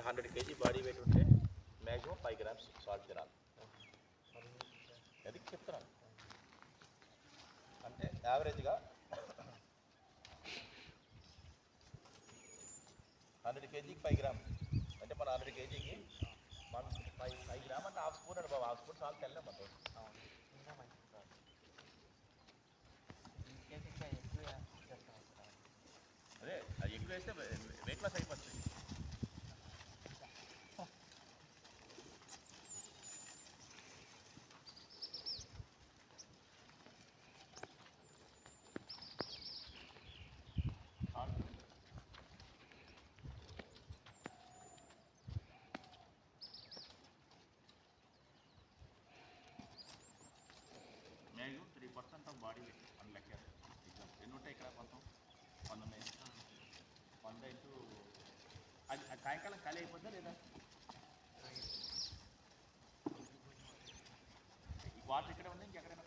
100 kg body weight ఉంటే maximum 5 grams salt తినాలి. అది చెప్తున్నాను. అంటే యావరేజ్గా 100 kgకి 5 grams అంటే మన 100 kgకి మనం 5 grams అంటే హాఫ్ స్పూన్ అండి బాబు. హాఫ్ స్పూన్ సాల్ట్ తెల్లం మనం. అదే అది ఎక్కువ వేస్తే వెయిట్ లాస్ అయిపోతుంది. మ్యాక్సిమం 3% ఆఫ్ బాడీ వెయిట్ అని లెక్క. ఎన్ని ఉంటాయి ఇక్కడ? కొంచెం 100 ఉన్నాయి. 100 ఇంటూ అది సాయంకాలం ఖాళీ అయిపోద్దా లేదా? ఈ వాటర్ ఇక్కడ ఉంది, ఇంకెక్కడైనా